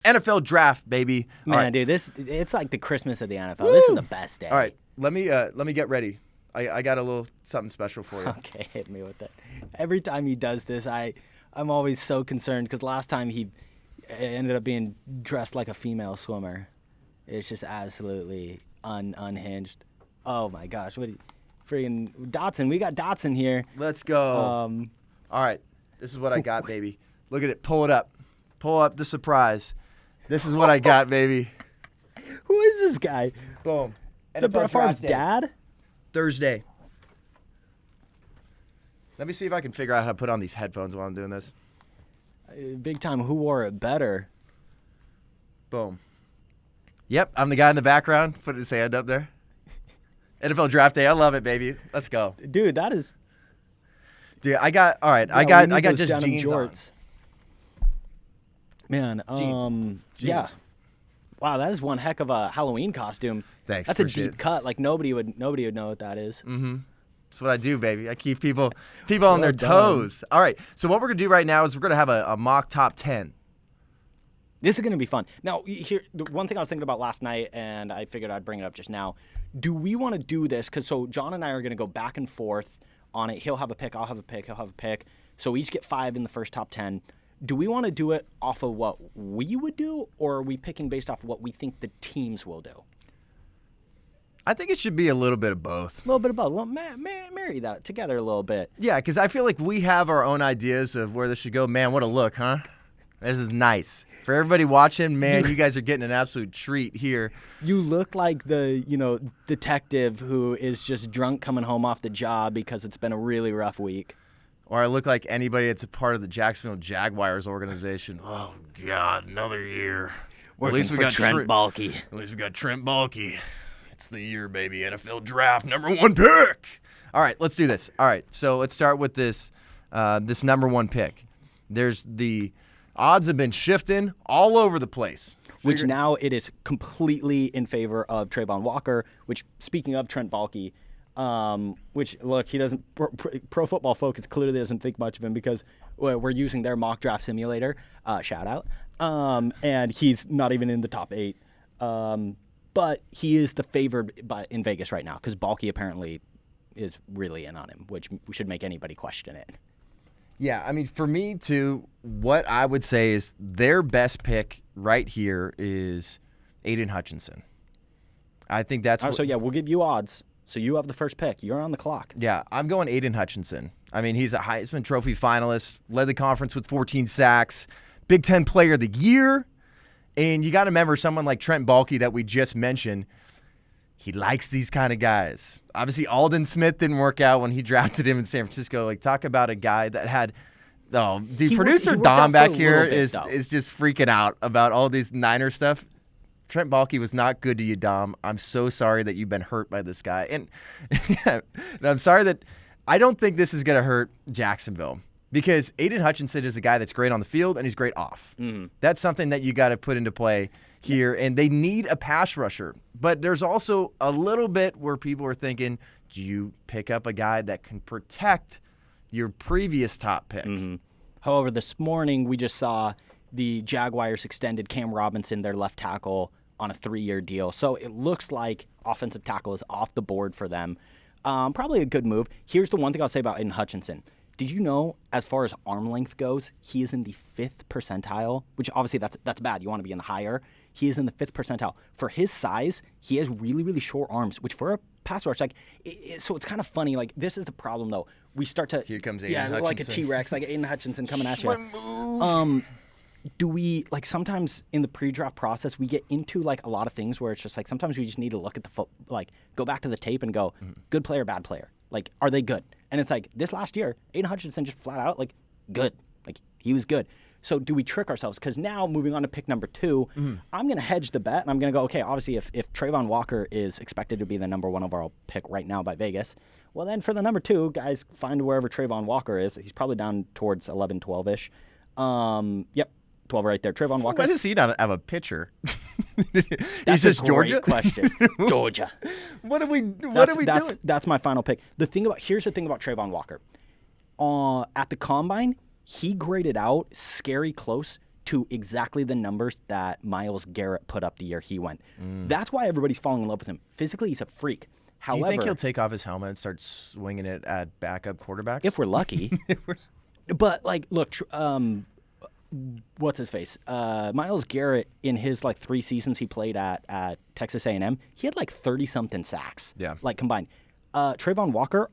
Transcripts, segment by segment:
NFL draft, baby. Man, dude, it's like the Christmas of the NFL. Woo! This is the best day. All right, let me get ready. I got a little something special for you. Okay, hit me with it. Every time he does this, I'm always so concerned because last time he ended up being dressed like a female swimmer. It's just absolutely unhinged. Oh my gosh, freaking Dotson. We got Dotson here. Let's go. All right, this is what I got, baby. Look at it. Pull it up. Pull up the surprise. This is what I got, baby. Who is this guy? Boom. The Brett Favre's dad? Thursday. Let me see if I can figure out how to put on these headphones while I'm doing this. Big time. Who wore it better? Boom. Yep, I'm the guy in the background. Put his hand up there. NFL draft day. I love it, baby. Let's go. Dude, that is... Dude, I got I got just jeans jorts. Man, Jeans. Yeah. Wow, that is one heck of a Halloween costume. Thanks. That's a deep cut. Like nobody would know what that is. Mm-hmm. That's what I do, baby. I keep people on their toes. All right. So what we're gonna do right now is we're gonna have a mock top 10. This is gonna be fun. Now, here, the one thing I was thinking about last night, and I figured I'd bring it up just now. Do we want to do this? Because so John and I are gonna go back and forth on it. He'll have a pick. I'll have a pick. He'll have a pick. So we each get 5 in the first top 10. Do we want to do it off of what we would do, or are we picking based off of what we think the teams will do? I think it should be a little bit of both. A little bit of both. Well, marry that together a little bit. Yeah, because I feel like we have our own ideas of where this should go. Man, what a look, huh? This is nice. For everybody watching, man, you guys are getting an absolute treat here. You look like the, detective who is just drunk coming home off the job because it's been a really rough week. Or I look like anybody that's a part of the Jacksonville Jaguars organization. Oh, God, another year. At least we got Trent Baalke. At least we got Trent Baalke. It's the year, baby. NFL draft, #1 pick. All right, let's do this. All right, so let's start with this #1 pick. There's the odds have been shifting all over the place. Which now it is completely in favor of Trayvon Walker, which, speaking of Trent Baalke, which, look, he doesn't, Pro Football Focus clearly doesn't think much of him because we're using their mock draft simulator, shout out, and he's not even in the top 8. But he is the favored in Vegas right now because Baalke apparently is really in on him, which should make anybody question it. Yeah, I mean, for me, too, what I would say is their best pick right here is Aiden Hutchinson. I think that's So, yeah, we'll give you odds. So you have the first pick. You're on the clock. Yeah, I'm going Aiden Hutchinson. I mean, he's a Heisman Trophy finalist, led the conference with 14 sacks, Big Ten Player of the Year. And you got to remember someone like Trent Baalke that we just mentioned, he likes these kind of guys. Obviously, Aldon Smith didn't work out when he drafted him in San Francisco. Like, talk about a guy that had producer Dom back here is just freaking out about all these Niner stuff. Trent Baalke was not good to you, Dom. I'm so sorry that you've been hurt by this guy. And I'm sorry that I don't think this is going to hurt Jacksonville because Aiden Hutchinson is a guy that's great on the field and he's great off. Mm-hmm. That's something that you got to put into play here. And they need a pass rusher. But there's also a little bit where people are thinking, do you pick up a guy that can protect your previous top pick? Mm-hmm. However, this morning we just saw the Jaguars extended Cam Robinson, their left tackle, on a 3-year deal. So it looks like offensive tackle is off the board for them. Probably a good move. Here's the one thing I'll say about Aiden Hutchinson. Did you know, as far as arm length goes, he is in the 5th percentile, which obviously that's bad. You want to be in the higher. He is in the 5th percentile. For his size, he has really, really short arms, which for a pass rush, so it's kind of funny. Like, this is the problem, though. We start to... Here comes Aiden Hutchinson. Like a T-Rex, like Aiden Hutchinson coming at you. Do we, like, sometimes in the pre-draft process, we get into, like, a lot of things where it's just, like, sometimes we just need to look at go back to the tape and go, good player, bad player. Like, are they good? And it's like, this last year, Aiden Hutchinson just flat out, like, good. Like, he was good. So do we trick ourselves? Because now, moving on to pick number 2, I'm going to hedge the bet, and I'm going to go, okay, obviously, if Trayvon Walker is expected to be the #1 overall pick right now by Vegas, well, then for the number 2, guys, find wherever Trayvon Walker is. He's probably down towards 11, 12-ish. Yep. 12 right there. Trayvon Walker. Why does he not have a pitcher? That's just a great Georgia question. Georgia. What are we doing? That's my final pick. Here's the thing about Trayvon Walker. At the combine, he graded out scary close to exactly the numbers that Myles Garrett put up the year he went. That's why everybody's falling in love with him. Physically, he's a freak. Do you think he'll take off his helmet and start swinging it at backup quarterbacks? If we're lucky. But, like, look, what's his face? Myles Garrett, in his, like, 3 seasons he played at Texas A&M, he had, like, 30-something sacks. Yeah. Like, combined. Trayvon Walker,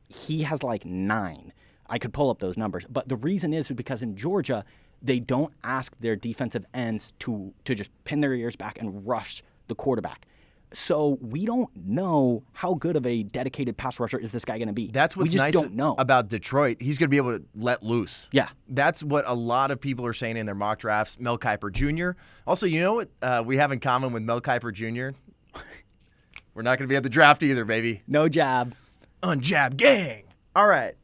he has, like, 9. I could pull up those numbers. But the reason is because in Georgia, they don't ask their defensive ends to just pin their ears back and rush the quarterback. So we don't know how good of a dedicated pass rusher is this guy going to be. That's what's we just nice don't know. about Detroit. He's going to be able to let loose. Yeah. That's what a lot of people are saying in their mock drafts. Mel Kiper Jr. Also, you know what we have in common with Mel Kiper Jr.? We're not going to be at the draft either, baby. No jab. Unjab gang. All right.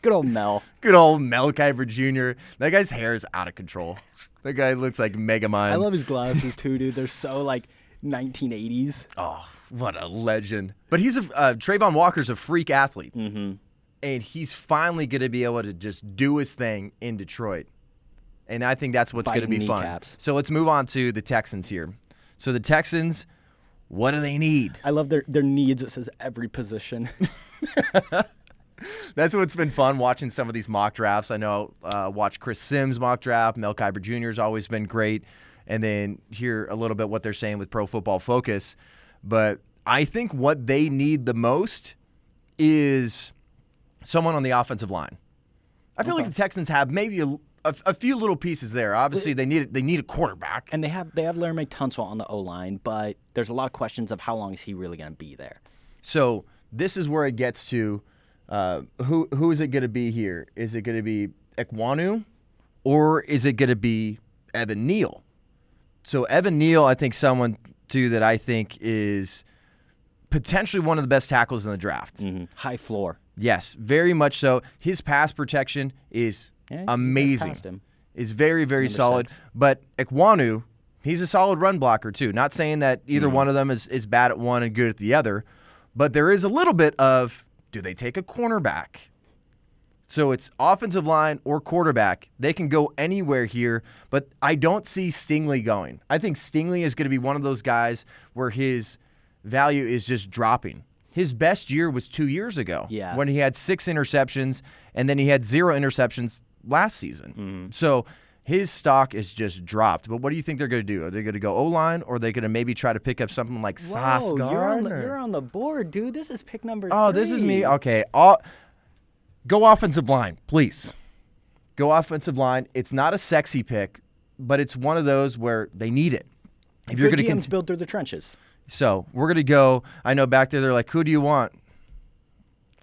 Good old Mel. Good old Mel Kiper Jr. That guy's hair is out of control. That guy looks like Megamind. I love his glasses too, dude. They're so, like, 1980s. Oh, what a legend. But he's Trayvon Walker's a freak athlete. Mm-hmm. And he's finally going to be able to just do his thing in Detroit. And I think that's what's going to be kneecaps. fun. So let's move on to the Texans here. So the Texans, what do they need? I love their needs. It says every position. That's what's been fun watching some of these mock drafts. I know watch Chris Sims' mock draft. Mel Kiper Jr. has always been great. And then hear a little bit what they're saying with Pro Football Focus. But I think what they need the most is someone on the offensive line. I feel like the Texans have maybe a few little pieces there. Obviously, they need a quarterback. And they have Laramie Tunsil on the O-line, but there's a lot of questions of how long is he really going to be there. So this is where it gets to who is it going to be here? Is it going to be Ekwonu or is it going to be Evan Neal? So Evan Neal, I think someone, too, that I think is potentially one of the best tackles in the draft. Mm-hmm. High floor. Yes, very much so. His pass protection is amazing. Is very, very solid. 6. But Ekwonu, he's a solid run blocker, too. Not saying that either one of them is bad at one and good at the other. But there is a little bit of, do they take a cornerback? So it's offensive line or quarterback. They can go anywhere here, but I don't see Stingley going. I think Stingley is going to be one of those guys where his value is just dropping. His best year was 2 years ago when he had 6 interceptions, and then he had 0 interceptions last season. So his stock is just dropped. But what do you think they're going to do? Are they going to go O-line, or are they going to maybe try to pick up something like Sauce Gardner? You're on the board, dude. This is pick number 3. Oh, this is me? Okay. Go offensive line, please. Go offensive line. It's not a sexy pick, but it's one of those where they need it. If you're going to build through the trenches. So we're going to go. I know back there they're like, who do you want?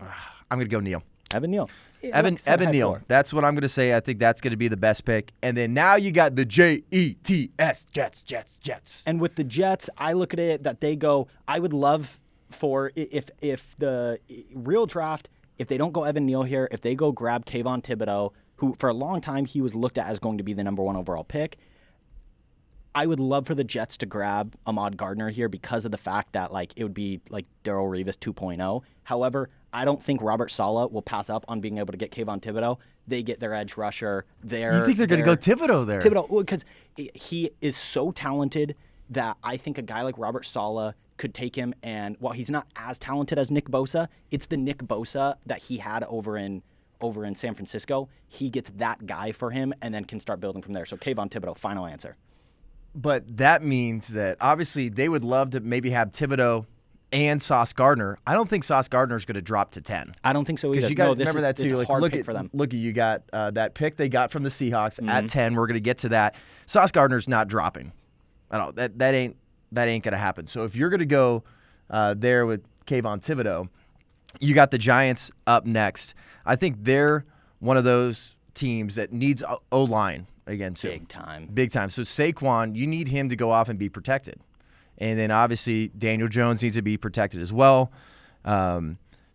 I'm going to go Neal. Evan Neal. Evan Neal. Floor. That's what I'm going to say. I think that's going to be the best pick. And then now you got the Jets, Jets. And with the Jets, I look at it that they go, I would love for if the real draft, if they don't go Evan Neal here, if they go grab Kayvon Thibodeau, who for a long time he was looked at as going to be the number 1 overall pick, I would love for the Jets to grab Ahmad Gardner here because of the fact that like it would be like Darrelle Revis 2.0. However, I don't think Robert Saleh will pass up on being able to get Kayvon Thibodeau. They get their edge rusher. You think they're going to go Thibodeau there? Thibodeau, because he is so talented that I think a guy like Robert Saleh could take him, and while he's not as talented as Nick Bosa, it's the Nick Bosa that he had over in San Francisco. He gets that guy for him and then can start building from there. So Kayvon Thibodeau, final answer. But that means that obviously they would love to maybe have Thibodeau and Sauce Gardner. I don't think Sauce Gardner is going to drop to 10. I don't think so either. Because you got remember that too. Like, look at for them. Look at you got that pick they got from the Seahawks at 10. We're going to get to that. Sauce Gardner's not dropping. I don't. That ain't going to happen. So if you're going to go there with Kayvon Thibodeau, you got the Giants up next. I think they're one of those teams that needs O-line again too. Big time. So Saquon, you need him to go off and be protected. And then obviously Daniel Jones needs to be protected as well.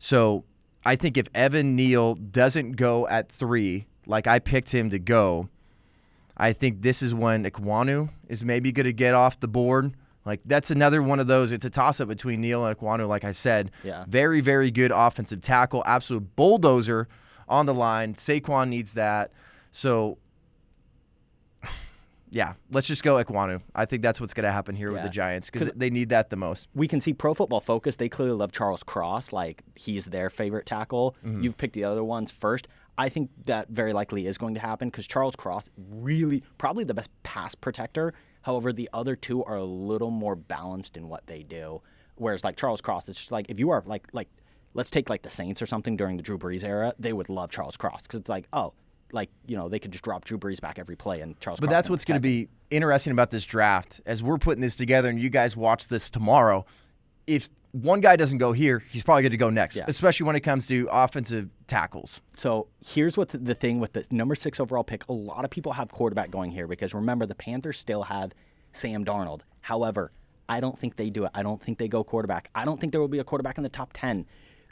So I think if Evan Neal doesn't go at 3, like I picked him to go, I think this is when Ekwonu is maybe going to get off the board. Like that's another one of those. It's a toss-up between Neal and Ekwonu, like I said. Yeah. Very, very good offensive tackle. Absolute bulldozer on the line. Saquon needs that. So Yeah, let's just go Ekwonu. I think that's what's going to happen here with the Giants because they need that the most. We can see Pro Football Focus. They clearly love Charles Cross. Like, he's their favorite tackle. Mm-hmm. You've picked the other ones first. I think that very likely is going to happen because Charles Cross really probably the best pass protector. However, the other two are a little more balanced in what they do. Whereas, like, Charles Cross, it's just like if you are like let's take like the Saints or something during the Drew Brees era, they would love Charles Cross because it's like, oh, like, you know, they could just drop Drew Brees back every play and Charles Cross. But that's what's going to be interesting about this draft as we're putting this together and you guys watch this tomorrow. If one guy doesn't go here, he's probably going to go next, especially when it comes to offensive tackles. So here's what's the thing with the number 6 overall pick. A lot of people have quarterback going here because remember, the Panthers still have Sam Darnold. However, I don't think they do it. I don't think they go quarterback. I don't think there will be a quarterback in the top 10.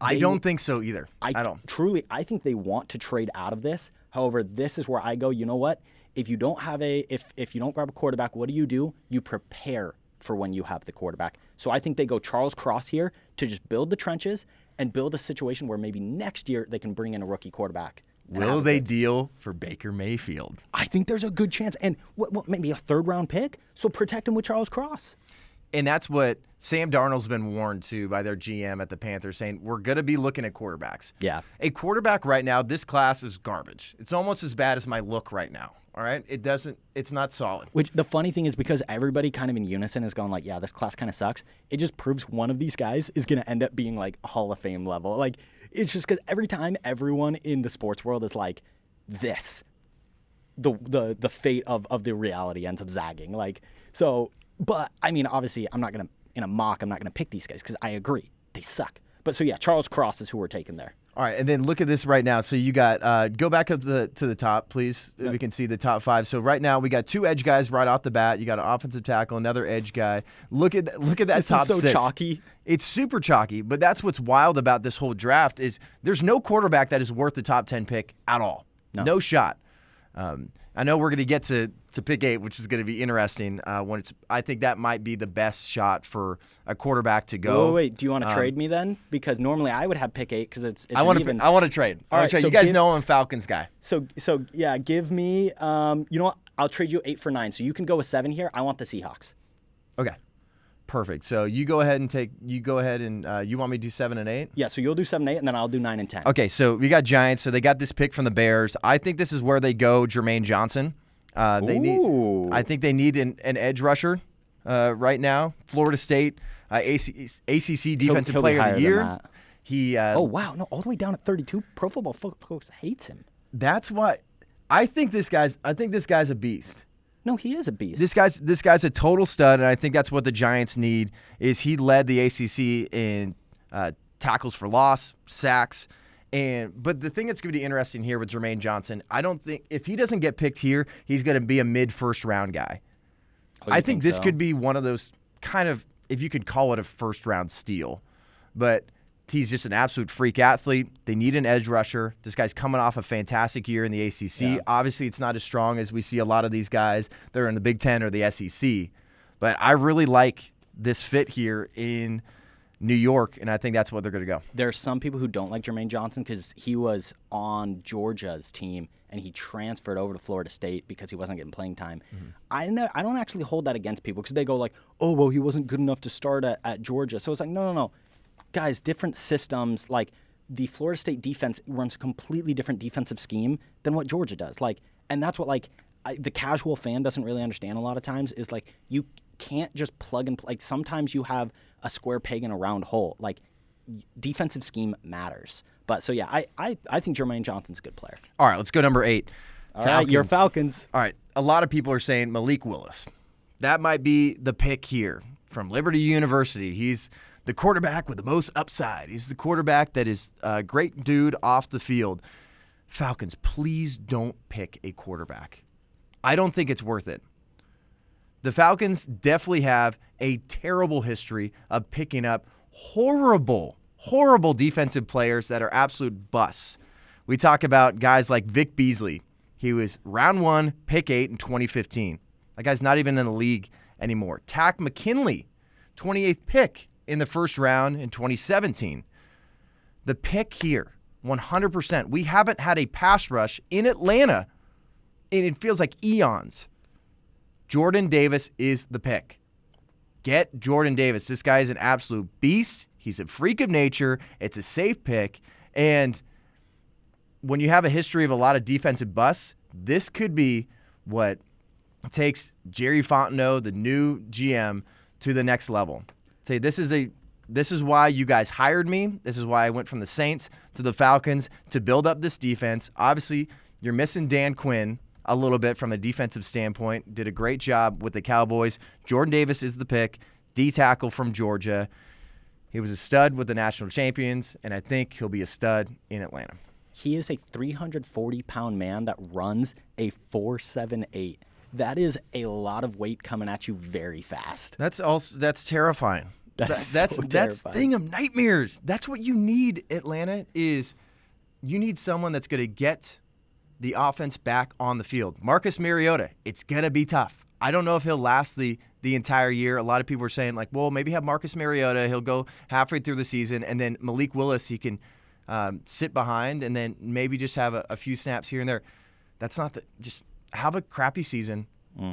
I don't think so either. I don't. Truly, I think they want to trade out of this. However, this is where I go, you know what? If you don't have if you don't grab a quarterback, what do? You prepare for when you have the quarterback. So I think they go Charles Cross here to just build the trenches and build a situation where maybe next year they can bring in a rookie quarterback. Will they deal for Baker Mayfield? I think there's a good chance. And what maybe a 3rd-round pick? So protect him with Charles Cross. And that's what Sam Darnold's been warned to by their GM at the Panthers, saying we're going to be looking at quarterbacks. Yeah. A quarterback right now, this class is garbage. It's almost as bad as my look right now. All right? It's not solid. Which the funny thing is because everybody kind of in unison is going like, yeah, this class kind of sucks. It just proves one of these guys is going to end up being like Hall of Fame level. Like, it's just because every time everyone in the sports world is like this, the fate of the reality ends up zagging. Like, so... But, I mean, obviously, I'm not going to pick these guys because I agree. They suck. But, so, yeah, Charles Cross is who we're taking there. All right, and then look at this right now. So you got go back up to the top, please. We can see the top 5. So right now we got 2 edge guys right off the bat. You got an offensive tackle, another edge guy. Look at that this top 6. This is so chalky. It's super chalky, but that's what's wild about this whole draft is there's no quarterback that is worth the top 10 pick at all. No shot. I know we're going to get to pick 8, which is going to be interesting. I think that might be the best shot for a quarterback to go. Wait. Do you want to trade me then? Because normally I would have pick 8 because it's I want to trade. All right, so you guys know I'm a Falcons guy. So yeah, give me. You know what? I'll trade you 8 for 9. So you can go with 7 here. I want the Seahawks. Okay. Perfect. So you go ahead and you want me to do 7 and 8? Yeah, so you'll do 7 and 8, and then I'll do 9 and 10. Okay, so we got Giants. So they got this pick from the Bears. I think this is where they go Jermaine Johnson. I think they need an edge rusher right now. Florida State, ACC Defensive Player of the Year. Oh, wow. No, all the way down at 32. Pro Football Focus hates him. That's why I think this guy's a beast. No, he is a beast. This guy's a total stud, and I think that's what the Giants need. Is he led the ACC in tackles for loss, sacks, but the thing that's going to be interesting here with Jermaine Johnson, I don't think if he doesn't get picked here, he's going to be a mid-first round guy. I think this could be one of those kind of, if you could call it a first-round steal, but he's just an absolute freak athlete. They need an edge rusher. This guy's coming off a fantastic year in the ACC. Yeah. Obviously, it's not as strong as we see a lot of these guys that are in the Big Ten or the SEC. But I really like this fit here in New York, and I think that's what they're going to go. There are some people who don't like Jermaine Johnson because he was on Georgia's team, and he transferred over to Florida State because he wasn't getting playing time. Mm-hmm. I don't actually hold that against people because they go like, oh, well, he wasn't good enough to start at Georgia. So it's like, no. Guys, different systems. Like the Florida State defense runs a completely different defensive scheme than what Georgia does. And that's what the casual fan doesn't really understand a lot of times is like you can't just plug and play. Like sometimes you have a square peg in a round hole. Like defensive scheme matters. But so yeah, I think Jermaine Johnson's a good player. All right, let's go number 8. All right, your Falcons. All right, a lot of people are saying Malik Willis. That might be the pick here from Liberty University. He's the quarterback with the most upside. He's the quarterback that is a great dude off the field. Falcons, please don't pick a quarterback. I don't think it's worth it. The Falcons definitely have a terrible history of picking up horrible defensive players that are absolute busts. We talk about guys like Vic Beasley. He was round 1, pick 8 in 2015. That guy's not even in the league anymore. Tack McKinley, 28th pick in the first round in 2017. The pick here, 100%. We haven't had a pass rush in Atlanta, and it feels like eons. Jordan Davis is the pick. Get Jordan Davis. This guy is an absolute beast. He's a freak of nature. It's a safe pick. And when you have a history of a lot of defensive busts, this could be what takes Jerry Fontenot, the new GM, to the next level. Say, this is why you guys hired me. This is why I went from the Saints to the Falcons to build up this defense. Obviously, you're missing Dan Quinn a little bit from a defensive standpoint. Did a great job with the Cowboys. Jordan Davis is the pick, D-tackle from Georgia. He was a stud with the national champions, and I think he'll be a stud in Atlanta. He is a 340-pound man that runs a 4.78. That is a lot of weight coming at you very fast. That's terrifying. That's terrifying. thing of nightmares. That's what you need, Atlanta, is you need someone that's going to get the offense back on the field. Marcus Mariota, it's going to be tough. I don't know if he'll last the entire year. A lot of people are saying, like, well, maybe have Marcus Mariota. He'll go halfway through the season, and then Malik Willis, he can sit behind and then maybe just have a few snaps here and there. That's not just have a crappy season.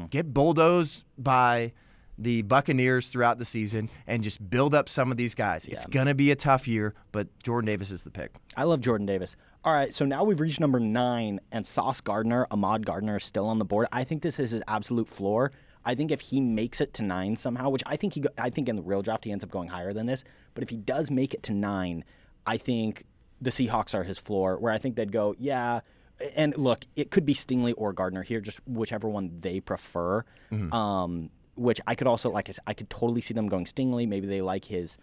Get bulldozed by the Buccaneers throughout the season and just build up some of these guys. Yeah. It's going to be a tough year, but Jordan Davis is the pick. I love Jordan Davis. All right, so now we've reached number 9, and Sauce Gardner, Ahmad Gardner, is still on the board. I think this is his absolute floor. I think if he makes it to 9 somehow, which I think in the real draft he ends up going higher than this, but if he does make it to 9, I think the Seahawks are his floor, where I think they'd go, yeah. And look, it could be Stingley or Gardner here, just whichever one they prefer. Which I could also, like I said, I could totally see them going Stingley. Maybe they like his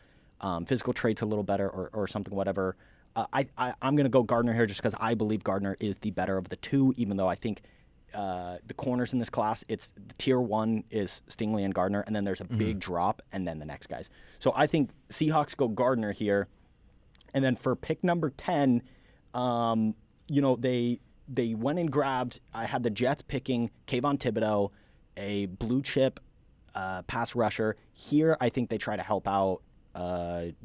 physical traits a little better or something, whatever. I'm going to go Gardner here just because I believe Gardner is the better of the two, even though I think the corners in this class, it's the tier 1 is Stingley and Gardner, and then there's a big drop, and then the next guys. So I think Seahawks go Gardner here. And then for pick number 10, they went and grabbed, I had the Jets picking Kayvon Thibodeau, a blue chip pass rusher. Here, I think they try to help out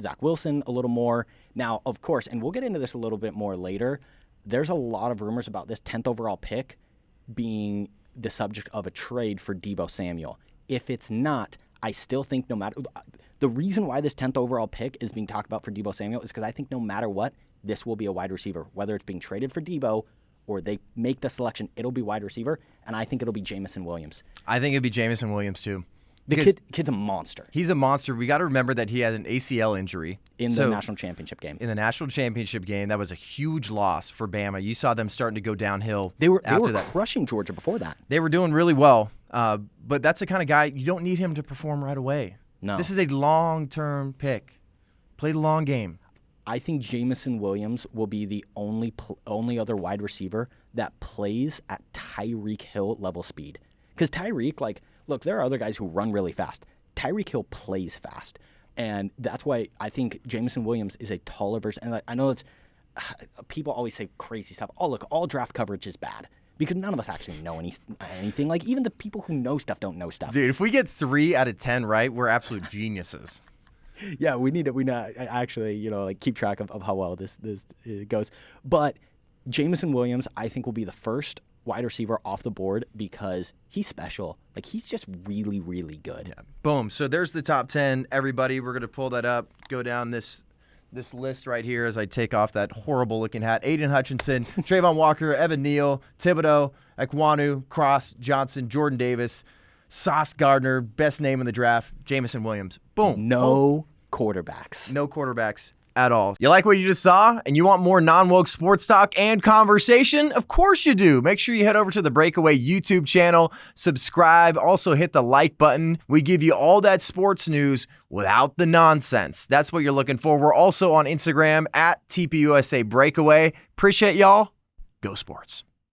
Zach Wilson a little more. Now, of course, and we'll get into this a little bit more later, there's a lot of rumors about this 10th overall pick being the subject of a trade for Deebo Samuel. If it's not, I still think no matter the reason why this 10th overall pick is being talked about for Deebo Samuel is because I think no matter what, this will be a wide receiver. Whether it's being traded for Deebo or they make the selection, it'll be wide receiver, and I think it'll be Jameson Williams. I think it'll be Jameson Williams too. The kid's a monster. He's a monster. We got to remember that he had an ACL injury in the national championship game. In the national championship game, that was a huge loss for Bama. You saw them starting to go downhill. They were that. Crushing Georgia before that. They were doing really well, but that's the kind of guy you don't need him to perform right away. No, this is a long-term pick. Play the long game. I think Jameson Williams will be the only other wide receiver that plays at Tyreek Hill level speed. Because Tyreek, look, there are other guys who run really fast. Tyreek Hill plays fast. And that's why I think Jameson Williams is a taller version. And I know it's people always say crazy stuff. Oh, look, all draft coverage is bad. Because none of us actually know anything. Like, even the people who know stuff don't know stuff. Dude, if we get 3 out of 10 right, we're absolute geniuses. Yeah, we need to actually, keep track of how well this goes. But Jameson Williams, I think, will be the first wide receiver off the board because he's special. Like, he's just really, really good. Yeah. Boom. So there's the top 10. Everybody, we're going to pull that up, go down this list right here as I take off that horrible-looking hat. Aiden Hutchinson, Trayvon Walker, Evan Neal, Thibodeau, Ekwonu, Cross, Johnson, Jordan Davis, Sauce Gardner, best name in the draft, Jameson Williams. Boom. No quarterbacks. No quarterbacks at all. You like what you just saw and you want more non-woke sports talk and conversation? Of course you do. Make sure you head over to the Breakaway YouTube channel, subscribe, also hit the like button. We give you all that sports news without the nonsense. That's what you're looking for. We're also on Instagram at TPUSA Breakaway. Appreciate y'all. Go Sports.